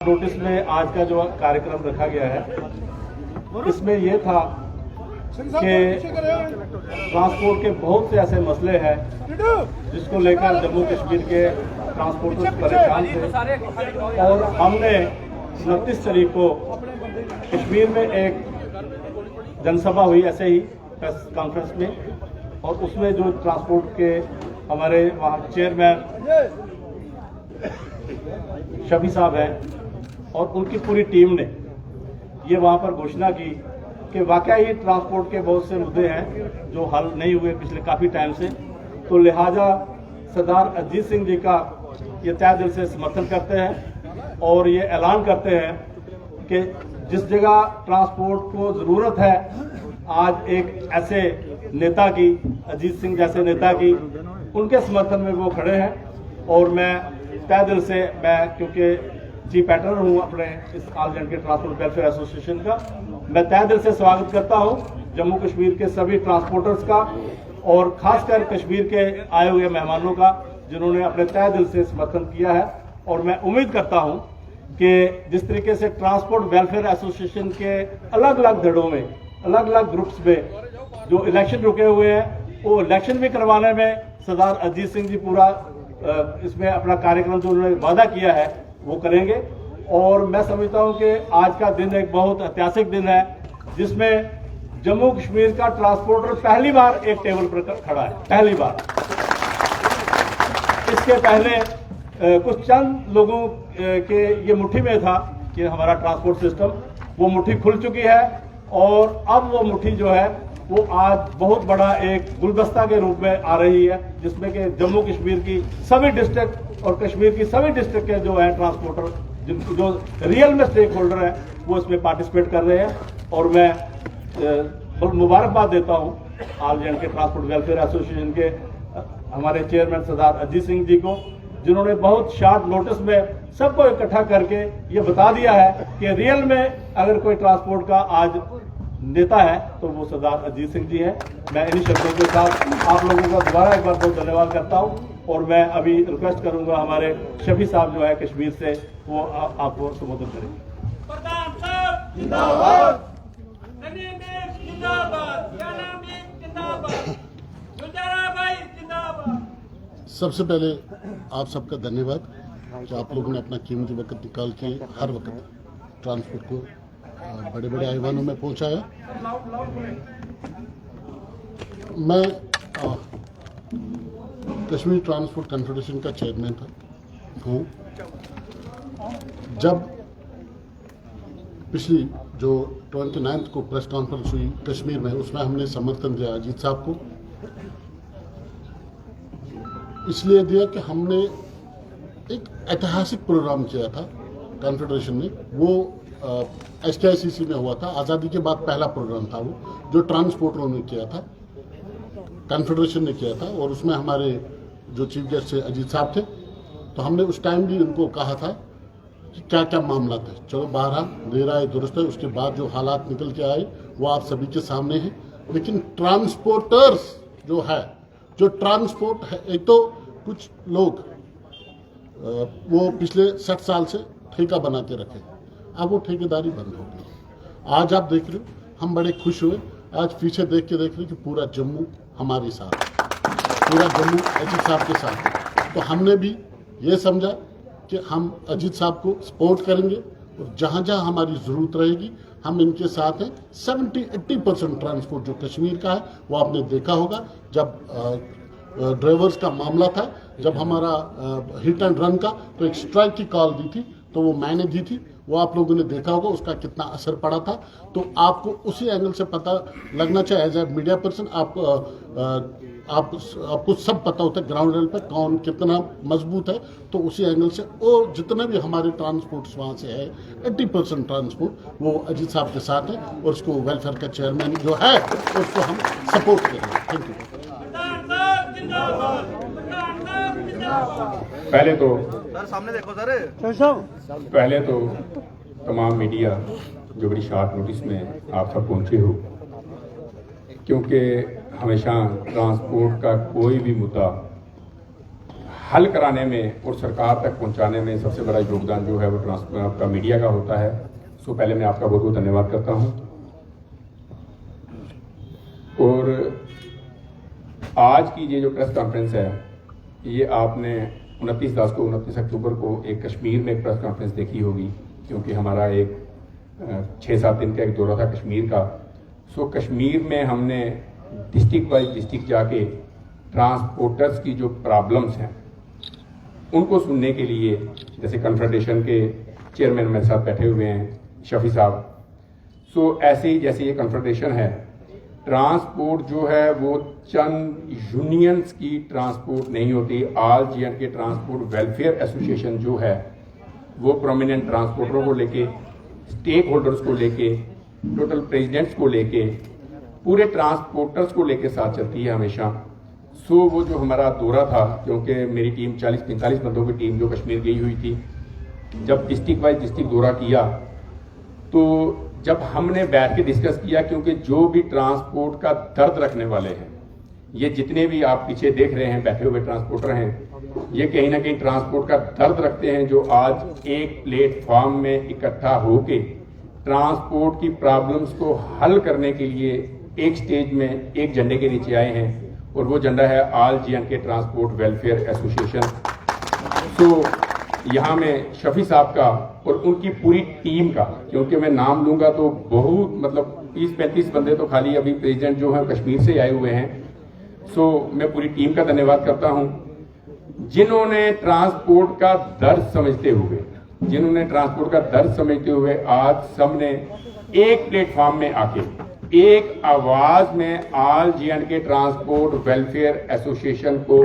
Notice में आज का जो कार्यक्रम रखा गया है इसमें यह था कि ट्रांसपोर्ट के बहुत से ऐसे मसले हैं जिसको लेकर जम्मू कश्मीर के ट्रांसपोर्टर्स परेशान थे और हमने 29 तारीख को कश्मीर में एक जनसभा हुई ऐसे ही प्रेस कॉन्फ्रेंस में और उसमें जो ट्रांसपोर्ट के हमारे वहाँ चेयरमैन शफी साहब हैं और उनकी पूरी टीम ने ये वहाँ पर घोषणा की कि वाकई ही ट्रांसपोर्ट के बहुत से मुद्दे हैं जो हल नहीं हुए पिछले काफ़ी टाइम से, तो लिहाजा सरदार अजीत सिंह जी का ये तहे दिल से समर्थन करते हैं और ये ऐलान करते हैं कि जिस जगह ट्रांसपोर्ट को ज़रूरत है आज एक ऐसे नेता की, अजीत सिंह जैसे नेता की, उनके समर्थन में वो खड़े हैं। और मैं तहे दिल से, मैं क्योंकि चीफ पैटर्न हूँ अपने इस ऑल इंडिया के ट्रांसपोर्ट वेलफेयर एसोसिएशन का, मैं तहे दिल से स्वागत करता हूँ जम्मू कश्मीर के सभी ट्रांसपोर्टर्स का और खासकर कश्मीर के आए हुए मेहमानों का जिन्होंने अपने तहे दिल से समर्थन किया है। और मैं उम्मीद करता हूँ कि जिस तरीके से ट्रांसपोर्ट वेलफेयर एसोसिएशन के अलग अलग धड़ों में, अलग अलग ग्रुप्स में जो इलेक्शन रुके हुए हैं, वो इलेक्शन भी करवाने में सरदार अजीत सिंह जी पूरा इसमें अपना कार्यक्रम जो उन्होंने वादा किया है वो करेंगे। और मैं समझता हूं कि आज का दिन एक बहुत ऐतिहासिक दिन है जिसमें जम्मू कश्मीर का ट्रांसपोर्टर पहली बार एक टेबल पर खड़ा है, पहली बार। इसके पहले कुछ चंद लोगों के ये मुट्ठी में था कि हमारा ट्रांसपोर्ट सिस्टम, वो मुट्ठी खुल चुकी है और अब वो मुट्ठी जो है वो आज बहुत बड़ा एक गुलदस्ता के रूप में आ रही है जिसमें कि जम्मू कश्मीर की सभी डिस्ट्रिक्ट और कश्मीर की सभी डिस्ट्रिक्ट के जो है ट्रांसपोर्टर जो रियल में स्टेक होल्डर है वो इसमें पार्टिसिपेट कर रहे हैं। और मैं मुबारकबाद देता हूँ ऑल इंडिया के ट्रांसपोर्ट वेलफेयर एसोसिएशन के हमारे चेयरमैन सरदार अजीत सिंह जी को, जिन्होंने बहुत शॉर्ट नोटिस में सबको इकट्ठा करके ये बता दिया है कि रियल में अगर कोई ट्रांसपोर्ट का आज नेता है तो वो सरदार अजीत सिंह जी हैं। मैं इन्हीं शब्दों के साथ आप लोगों का दोबारा एक बार बहुत धन्यवाद करता हूं और मैं अभी रिक्वेस्ट करूंगा हमारे शफी साहब जो है कश्मीर से, वो आपको संबोधित करेंगे। सबसे पहले आप सबका धन्यवाद कि आप लोगों ने अपना कीमती वक्त निकाल के हर वक्त ट्रांसपोर्ट को बड़े बड़े आह्वानों में पहुंचाया। मैं कश्मीर ट्रांसपोर्ट कॉन्फेडरेशन का चेयरमैन हूँ। जब पिछली जो 29 को प्रेस कॉन्फ्रेंस हुई कश्मीर में, उसमें हमने समर्थन दिया अजीत साहब को, इसलिए दिया कि हमने एक ऐतिहासिक प्रोग्राम किया था कॉन्फेडरेशन में। वो SKICC में हुआ था, आज़ादी के बाद पहला प्रोग्राम था वो, जो ट्रांसपोर्टरों ने किया था, कॉन्फेडरेशन ने किया था। और उसमें हमारे जो चीफ गेस्ट थे अजीत साहब थे, तो हमने उस टाइम भी उनको कहा था कि क्या क्या मामला थे। चलो बहरहाल देर आए दुरुस्त है, उसके बाद जो हालात निकल के आए वो आप सभी के सामने हैं। लेकिन ट्रांसपोर्टर्स जो है, जो ट्रांसपोर्ट है, एक तो कुछ लोग वो पिछले 60 साल से ठेका बना के रखे, अब वो ठेकेदारी बंद हो गई। आज आप देख रहे हो, हम बड़े खुश हुए आज पीछे देख के देख रहे कि पूरा जम्मू हमारे साथ, पूरा जम्मू अजीत साहब के साथ है। तो हमने भी ये समझा कि हम अजीत साहब को सपोर्ट करेंगे और जहाँ जहाँ हमारी ज़रूरत रहेगी हम इनके साथ हैं। 70-80% ट्रांसपोर्ट जो कश्मीर का है वो आपने देखा होगा। जब ड्राइवर्स का मामला था, जब हमारा हिट एंड रन का, तो एक स्ट्राइक की कॉल दी थी, तो वो मैंने दी थी, वो आप लोगों ने देखा होगा उसका कितना असर पड़ा था। तो आपको उसी एंगल से पता लगना चाहिए, एज ए मीडिया पर्सन आपको सब पता होता है ग्राउंड लेवल पर कौन कितना मजबूत है। तो उसी एंगल से वो जितने भी हमारे ट्रांसपोर्ट वहाँ से है, 80% ट्रांसपोर्ट वो अजीत साहब के साथ है और उसको वेलफेयर का चेयरमैन जो है उसको हम सपोर्ट करेंगे। Thank you. पहले तो सर सामने देखो सर। पहले तो तमाम मीडिया जो बड़ी शॉर्ट नोटिस में आप सब पहुंचे हो, क्योंकि हमेशा ट्रांसपोर्ट का कोई भी मुद्दा हल कराने में और सरकार तक पहुंचाने में सबसे बड़ा योगदान जो है वो आपका मीडिया का होता है। सो पहले मैं आपका बहुत बहुत धन्यवाद करता हूं। और आज की ये जो प्रेस कॉन्फ्रेंस है, ये आपने 29 अक्टूबर को एक कश्मीर में एक प्रेस कॉन्फ्रेंस देखी होगी, क्योंकि हमारा एक 6-7 दिन का एक दौरा था कश्मीर का। सो कश्मीर में हमने डिस्ट्रिक्ट वाइज डिस्ट्रिक्ट जाके ट्रांसपोर्टर्स की जो प्रॉब्लम्स हैं उनको सुनने के लिए, जैसे कन्फेडरेशन के चेयरमैन मेरे साथ बैठे हुए हैं शफी साहब। सो ऐसे ही जैसे ये कन्फेडरेशन है, ट्रांसपोर्ट जो है वो चंद यूनियंस की ट्रांसपोर्ट नहीं होती। All J&K transport welfare association जो है वो प्रोमिनेंट ट्रांसपोर्टरों को लेके, स्टेक होल्डर्स को लेके, टोटल प्रेसिडेंट्स को लेके, पूरे ट्रांसपोर्टर्स को लेके साथ चलती है हमेशा। सो वो जो हमारा दौरा था, क्योंकि मेरी टीम 40-45 बंदों की टीम जो कश्मीर गई हुई थी, जब डिस्ट्रिक्ट वाइज डिस्ट्रिक्ट दौरा किया तो जब हमने बैठ के डिस्कस किया, क्योंकि जो भी ट्रांसपोर्ट का दर्द रखने वाले हैं, ये जितने भी आप पीछे देख रहे हैं बैठे हुए ट्रांसपोर्टर हैं, ये कहीं ना कहीं ट्रांसपोर्ट का दर्द रखते हैं, जो आज एक प्लेटफॉर्म में इकट्ठा होके ट्रांसपोर्ट की प्रॉब्लम्स को हल करने के लिए एक स्टेज में एक झंडे के नीचे आए हैं, और वो झंडा है all J&K transport welfare association. तो यहाँ में शफी साहब का और उनकी पूरी टीम का, क्योंकि मैं नाम लूंगा तो बहुत मतलब 30-35 बंदे तो खाली अभी प्रेसिडेंट जो हैं कश्मीर से आए हुए हैं। सो मैं पूरी टीम का धन्यवाद करता हूं, जिन्होंने ट्रांसपोर्ट का दर्द समझते हुए आज सबने एक प्लेटफॉर्म में आके एक आवाज में all J&K transport welfare association को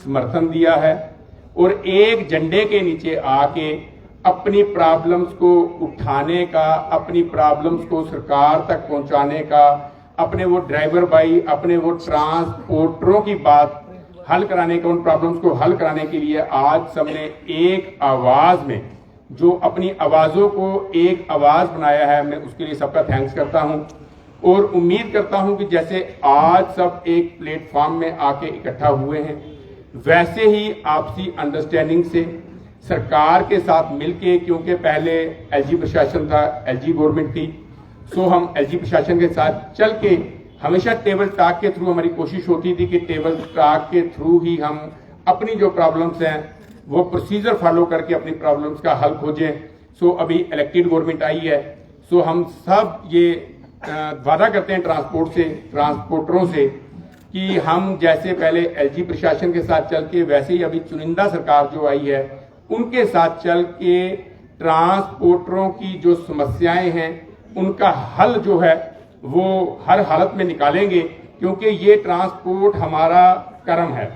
समर्थन दिया है, और एक झंडे के नीचे आके अपनी प्रॉब्लम्स को उठाने का, अपनी प्रॉब्लम्स को सरकार तक पहुंचाने का, अपने वो ड्राइवर भाई, अपने वो ट्रांसपोर्टरों की बात हल कराने का, उन प्रॉब्लम्स को हल कराने के लिए आज सबने एक आवाज में जो अपनी आवाजों को एक आवाज बनाया है, मैं उसके लिए सबका थैंक्स करता हूं। और उम्मीद करता हूं कि जैसे आज सब एक प्लेटफॉर्म में आके इकट्ठा हुए हैं, वैसे ही आपसी अंडरस्टैंडिंग से सरकार के साथ मिलके, क्योंकि पहले LG प्रशासन था, LG गवर्नमेंट थी, सो हम LG प्रशासन के साथ चल के हमेशा टेबल टॉक के थ्रू हमारी कोशिश होती थी कि टेबल टॉक के थ्रू ही हम अपनी जो प्रॉब्लम्स हैं वो प्रोसीजर फॉलो करके अपनी प्रॉब्लम्स का हल खोजें। सो अभी इलेक्टेड गवर्नमेंट आई है, सो हम सब ये वादा करते हैं ट्रांसपोर्टरों से कि हम जैसे पहले LG प्रशासन के साथ चल के, वैसे ही अभी चुनिंदा सरकार जो आई है उनके साथ चल के ट्रांसपोर्टरों की जो समस्याएं हैं उनका हल जो है वो हर हालत में निकालेंगे, क्योंकि ये ट्रांसपोर्ट हमारा कर्म है।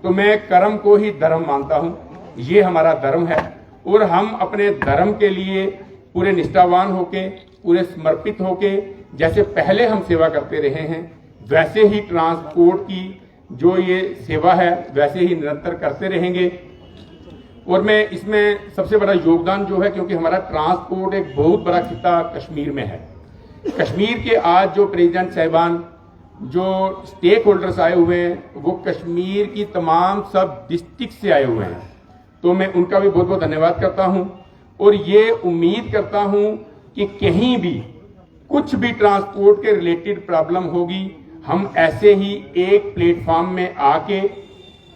तो मैं कर्म को ही धर्म मानता हूं, ये हमारा धर्म है, और हम अपने धर्म के लिए पूरे निष्ठावान होके, पूरे समर्पित होके, जैसे पहले हम सेवा करते रहे हैं, वैसे ही ट्रांसपोर्ट की जो ये सेवा है वैसे ही निरंतर करते रहेंगे। और मैं इसमें सबसे बड़ा योगदान जो है, क्योंकि हमारा ट्रांसपोर्ट एक बहुत बड़ा खिता कश्मीर में है, कश्मीर के आज जो प्रेसिडेंट साहिबान, जो स्टेक होल्डर्स आए हुए हैं, वो कश्मीर की तमाम सब डिस्ट्रिक्ट से आए हुए हैं, तो मैं उनका भी बहुत बहुत धन्यवाद करता हूं। और ये उम्मीद करता हूं कि कहीं भी कुछ भी ट्रांसपोर्ट के रिलेटेड प्रॉब्लम होगी, हम ऐसे ही एक प्लेटफॉर्म में आके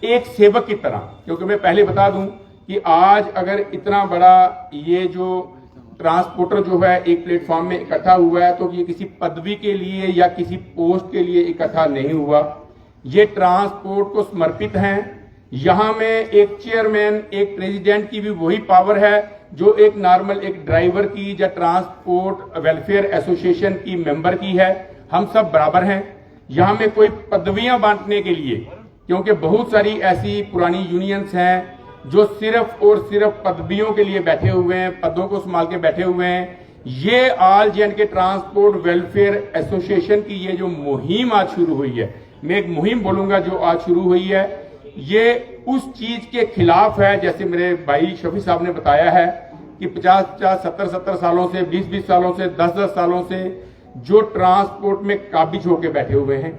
एक सेवक की तरह, क्योंकि मैं पहले बता दूं कि आज अगर इतना बड़ा ये जो ट्रांसपोर्टर जो है एक प्लेटफॉर्म में इकट्ठा हुआ है, तो ये किसी पदवी के लिए या किसी पोस्ट के लिए इकट्ठा नहीं हुआ, ये ट्रांसपोर्ट को समर्पित हैं। यहां में एक चेयरमैन, एक प्रेसिडेंट की भी वही पावर है जो एक नॉर्मल एक ड्राइवर की या ट्रांसपोर्ट वेलफेयर एसोसिएशन की मेंबर की है। हम सब बराबर हैं। यहां में कोई पदवियां बांटने के लिए, क्योंकि बहुत सारी ऐसी पुरानी यूनियंस हैं जो सिर्फ और सिर्फ पदवियों के लिए बैठे हुए हैं, पदों को संभाल के बैठे हुए हैं। ये all J&K transport welfare association की ये जो मुहिम आज शुरू हुई है, मैं एक मुहिम बोलूंगा जो आज शुरू हुई है, ये उस चीज के खिलाफ है, जैसे मेरे भाई शफी साहब ने बताया है कि 50-50, 70-70 सालों से, 20-20 सालों से, 10-10 सालों से जो ट्रांसपोर्ट में काबिज होकर बैठे हुए हैं,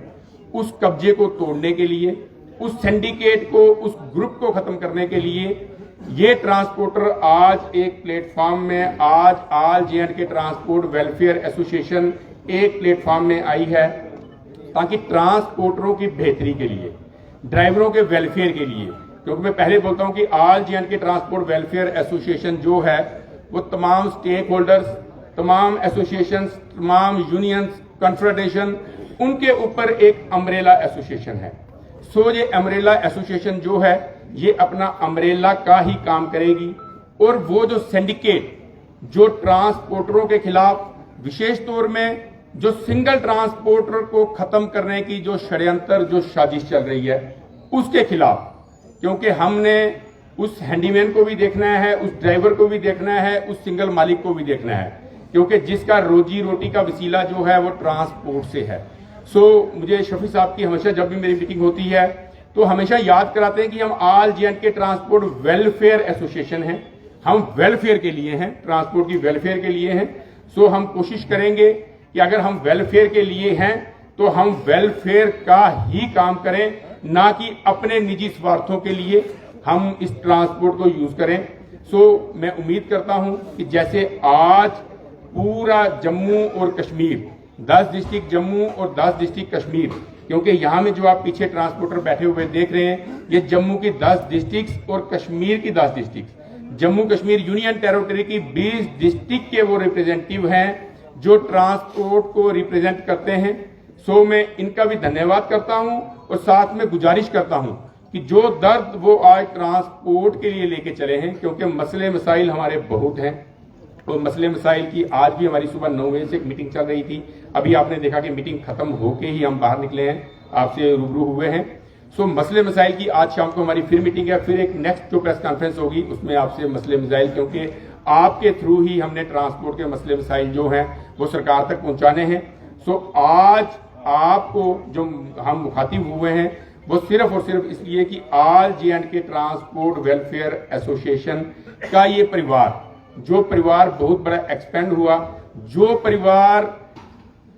उस कब्जे को तोड़ने के लिए, उस सिंडिकेट को, उस ग्रुप को खत्म करने के लिए ये ट्रांसपोर्टर आज एक प्लेटफॉर्म में, आज ऑल जे&के ट्रांसपोर्ट वेलफेयर एसोसिएशन एक प्लेटफॉर्म में आई है, ताकि ट्रांसपोर्टरों की बेहतरी के लिए, ड्राइवरों के वेलफेयर के लिए, क्योंकि मैं पहले बोलता हूं कि ऑल जे&के ट्रांसपोर्ट वेलफेयर एसोसिएशन जो है वो तमाम स्टेक होल्डर्स, तमाम एसोसिएशंस, तमाम यूनियंस, कॉन्फेडरेशन, उनके ऊपर एक अम्ब्रेला एसोसिएशन है। सो ये अम्ब्रेला एसोसिएशन जो है ये अपना अम्ब्रेला का ही काम करेगी, और वो जो सिंडिकेट जो ट्रांसपोर्टरों के खिलाफ, विशेष तौर में जो सिंगल ट्रांसपोर्टर को खत्म करने की जो षड्यंत्र, जो साजिश चल रही है, उसके खिलाफ, क्योंकि हमने उस हैंडीमैन को भी देखना है, उस ड्राइवर को भी देखना है, उस सिंगल मालिक को भी देखना है, क्योंकि जिसका रोजी रोटी का वसीला जो है वो ट्रांसपोर्ट से है। सो मुझे शफी साहब की हमेशा जब भी मेरी मीटिंग होती है तो हमेशा याद कराते हैं कि हम ऑल जे&के ट्रांसपोर्ट वेलफेयर एसोसिएशन हैं, हम वेलफेयर के लिए हैं, ट्रांसपोर्ट की वेलफेयर के लिए हैं। सो हम कोशिश करेंगे कि अगर हम वेलफेयर के लिए हैं तो हम वेलफेयर का ही काम करें, ना कि अपने निजी स्वार्थों के लिए हम इस ट्रांसपोर्ट को यूज करें। सो मैं उम्मीद करता हूं कि जैसे आज पूरा जम्मू और कश्मीर, 10 डिस्ट्रिक्ट जम्मू और 10 डिस्ट्रिक्ट कश्मीर, क्योंकि यहां में जो आप पीछे ट्रांसपोर्टर बैठे हुए देख रहे हैं, ये जम्मू की 10 डिस्ट्रिक्ट और कश्मीर की 10 district, Jammu Kashmir union territory की 20 डिस्ट्रिक्ट के वो रिप्रेजेंटेटिव हैं जो ट्रांसपोर्ट को रिप्रेजेंट करते हैं। सो मैं इनका भी धन्यवाद करता हूं, और साथ में गुजारिश करता हूं कि जो दर्द वो आज ट्रांसपोर्ट के लिए लेके चले हैं, क्योंकि मसले मसाइल हमारे बहुत हैं, और मसले मसाइल की आज भी हमारी सुबह 9 बजे से एक मीटिंग चल रही थी। अभी आपने देखा कि मीटिंग खत्म होके ही हम बाहर निकले हैं, आपसे रूबरू हुए हैं। सो मसले मसाइल की आज शाम को हमारी फिर मीटिंग है, फिर एक नेक्स्ट जो प्रेस कॉन्फ्रेंस होगी उसमें आपसे मसले मसाइल, क्योंकि आपके थ्रू ही हमने ट्रांसपोर्ट के मसले मसाइल जो हैं वो सरकार तक पहुंचाने हैं। सो आज आपको जो हम मुखातिब हुए हैं वो सिर्फ और सिर्फ इसलिए कि ऑल जे&के ट्रांसपोर्ट वेलफेयर एसोसिएशन का ये परिवार, जो परिवार बहुत बड़ा एक्सपेंड हुआ, जो परिवार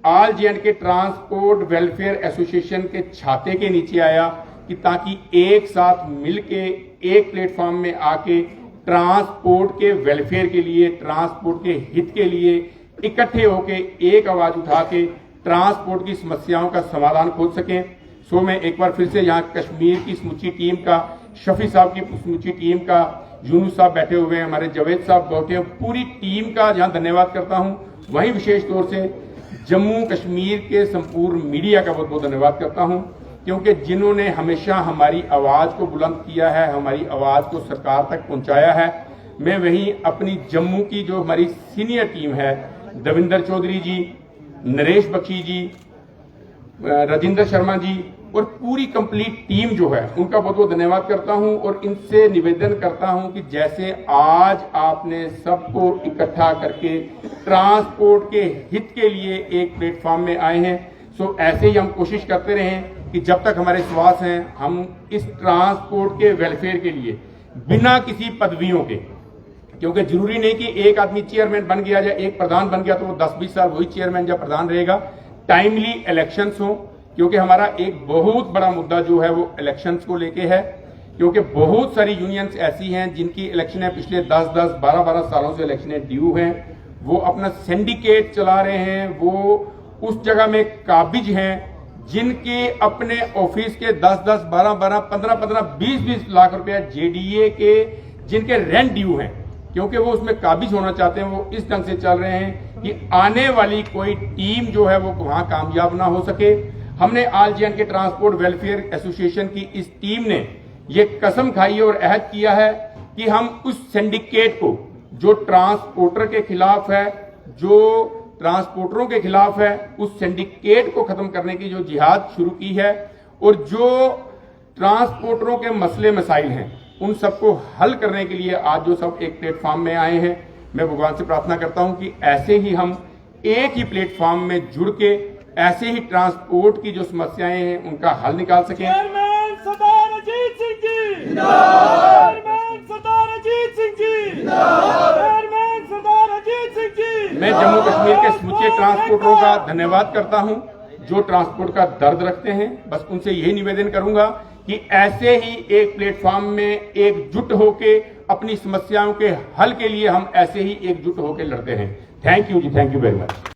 ऑल जे&के ट्रांसपोर्ट वेलफेयर एसोसिएशन के छाते के नीचे आया, कि ताकि एक साथ मिलके एक प्लेटफॉर्म में आके ट्रांसपोर्ट के वेलफेयर के लिए, ट्रांसपोर्ट के हित के लिए इकट्ठे होके एक आवाज उठा के ट्रांसपोर्ट की समस्याओं का समाधान खोज सकें। सो मैं एक बार फिर से यहाँ कश्मीर की समूची टीम का, शफी साहब की समूची टीम का, यूनुस साहब बैठे हुए हैं, हमारे जावेद साहब बैठे हैं, पूरी टीम का यहाँ धन्यवाद करता हूँ। वहीं विशेष तौर से जम्मू कश्मीर के संपूर्ण मीडिया का बहुत बहुत धन्यवाद करता हूँ, क्योंकि जिन्होंने हमेशा हमारी आवाज को बुलंद किया है, हमारी आवाज को सरकार तक पहुंचाया है। मैं वहीं अपनी जम्मू की जो हमारी सीनियर टीम है, दविंदर चौधरी जी, नरेश बख्शी जी, राजेंद्र शर्मा जी और पूरी कंप्लीट टीम जो है, उनका बहुत बहुत धन्यवाद करता हूं, और इनसे निवेदन करता हूं कि जैसे आज आपने सबको इकट्ठा करके ट्रांसपोर्ट के हित के लिए एक प्लेटफॉर्म में आए हैं, सो ऐसे ही हम कोशिश करते रहें कि जब तक हमारे श्वास हैं हम इस ट्रांसपोर्ट के वेलफेयर के लिए बिना किसी पदवियों के, क्योंकि जरूरी नहीं कि एक आदमी चेयरमैन बन गया या एक प्रधान बन गया तो वो 10-20 साल वही चेयरमैन या प्रधान रहेगा। टाइमली इलेक्शंस हो, क्योंकि हमारा एक बहुत बड़ा मुद्दा जो है वो इलेक्शंस को लेके है, क्योंकि बहुत सारी यूनियंस ऐसी हैं जिनकी इलेक्शनें पिछले 10-10, 12-12 सालों से इलेक्शनें ड्यू हैं, वो अपना सिंडिकेट चला रहे हैं, वो उस जगह में काबिज हैं जिनके अपने ऑफिस के 10-10, 12-12, 15-15, 20-20 लाख रुपया जेडीए के जिनके रेंट ड्यू हैं, क्योंकि वो उसमें काबिज होना चाहते हैं। वो इस ढंग से चल रहे हैं कि आने वाली कोई टीम जो है वो वहां कामयाब ना हो सके। हमने ऑल जे&के ट्रांसपोर्ट वेलफेयर एसोसिएशन की इस टीम ने ये कसम खाई और अहद किया है कि हम उस सिंडिकेट को जो ट्रांसपोर्टर के खिलाफ है, जो ट्रांसपोर्टरों के खिलाफ है, उस सिंडिकेट को खत्म करने की जो जिहाद शुरू की है, और जो ट्रांसपोर्टरों के मसले मसाइल हैं उन सबको हल करने के लिए आज जो सब एक प्लेटफॉर्म में आए हैं, मैं भगवान से प्रार्थना करता हूं कि ऐसे ही हम एक ही प्लेटफॉर्म में जुड़ के ऐसे ही ट्रांसपोर्ट की जो समस्याएं हैं उनका हल निकाल सकें। चेयरमैन सरदार अजीत सिंह जी जिंदाबाद, चेयरमैन सरदार अजीत सिंह जी जिंदाबाद, चेयरमैन सरदार अजीत सिंह जी। मैं जम्मू कश्मीर के समूचे ट्रांसपोर्टरों का धन्यवाद करता हूं जो ट्रांसपोर्ट का दर्द रखते हैं। बस उनसे यही निवेदन करूंगा कि ऐसे ही एक प्लेटफॉर्म में एकजुट होके अपनी समस्याओं के हल के लिए हम ऐसे ही एकजुट होकर लड़ते हैं। Thank you ji, thank you very much.